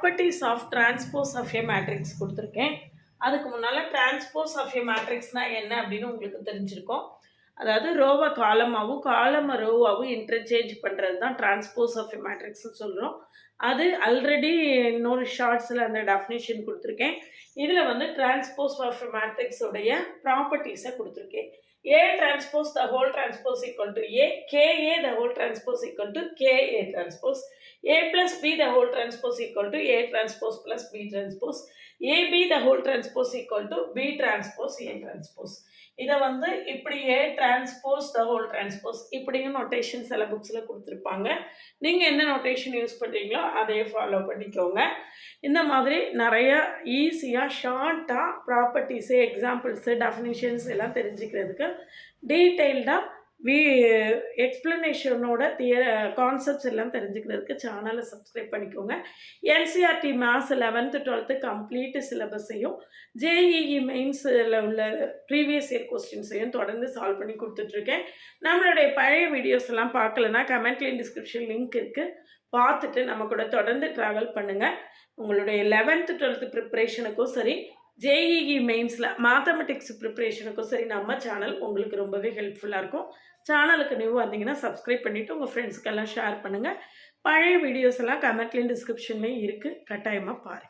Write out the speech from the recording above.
Properties of transpose of a matrix கொடுத்துருக்கேன். அதுக்கு முன்னால் டிரான்ஸ்போஸ் ஆஃப் ஏ மேட்ரிக்ஸ்னால் என்ன அப்படின்னு உங்களுக்கு தெரிஞ்சிருக்கும். அதாவது ரோவை காலமாகவும் காலமை ரோவாகவும் இன்டர்சேஞ்ச் பண்ணுறது தான் டிரான்ஸ்போஸ் ஆஃப் ஏ மேட்ரிக்ஸ்னு சொல்கிறோம். அது ஆல்ரெடி இன்னொரு ஷார்ட்ஸில் அந்த டெஃபினேஷன் கொடுத்துருக்கேன். இதில் வந்து டிரான்ஸ்போஸ் ஆஃப் ஏ மேட்ரிக்ஸோடைய ப்ராப்பர்ட்டிஸை கொடுத்துருக்கேன். A transpose the whole transpose equal to A, KA the whole transpose equal to KA transpose, A plus B the whole transpose equal to A transpose plus B transpose, AB the whole transpose equal to B transpose A transpose. இதை வந்து இப்படி A transpose the whole transpose இப்படியும் notation சில புக்ஸில் கொடுத்துருப்பாங்க. நீங்கள் என்ன notation use பண்ணுறீங்களோ அதையே ஃபாலோ பண்ணிக்கோங்க. இந்த மாதிரி நிறைய ஈஸியாக ஷார்ட்டாக ப்ராப்பர்ட்டிஸு எக்ஸாம்பிள்ஸு டெஃபினிஷன்ஸ் எல்லாம் தெரிஞ்சுக்கிறதுக்கு டீட்டெயில்டாக எக்ஸ்ப்ளனேஷனோட கான்செப்ட்ஸ் எல்லாம் தெரிஞ்சுக்கிறதுக்கு சேனலை சப்ஸ்கிரைப் பண்ணிக்கோங்க. NCERT maths 11th 12th complete சிலபஸையும் ஜேஇஇ மெயின்ஸில் உள்ள ப்ரீவியஸ் இயர் கொஸ்டின்ஸையும் தொடர்ந்து சால்வ் பண்ணி கொடுத்துட்ருக்கேன். நம்மளுடைய பழைய வீடியோஸ் எல்லாம் பார்க்கலன்னா கமெண்ட்லேயும் டிஸ்கிரிப்ஷன் லிங்க் இருக்குது, பார்த்துட்டு நம்ம கூட தொடர்ந்து ட்ராவல் பண்ணுங்கள். உங்களுடைய 11th 12th ப்ரிப்ரேஷனுக்கும் சரி, ஜேஇஇ மெயின்ஸில் மேத்தமெட்டிக்ஸ் ப்ரிப்ரேஷனுக்கும் சரி நம்ம சேனல் உங்களுக்கு ரொம்பவே ஹெல்ப்ஃபுல்லாக இருக்கும். சேனலுக்கு நியூ வந்தீங்கன்னா சப்ஸ்கிரைப் பண்ணிவிட்டு உங்கள் ஃப்ரெண்ட்ஸ்க்கெல்லாம் ஷேர் பண்ணுங்கள். பழைய வீடியோஸ் எல்லாம் கமெண்ட்லேயும் டிஸ்கிரிப்ஷன்லேயும் இருக்குது, கட்டாயமாக பாருங்கள்.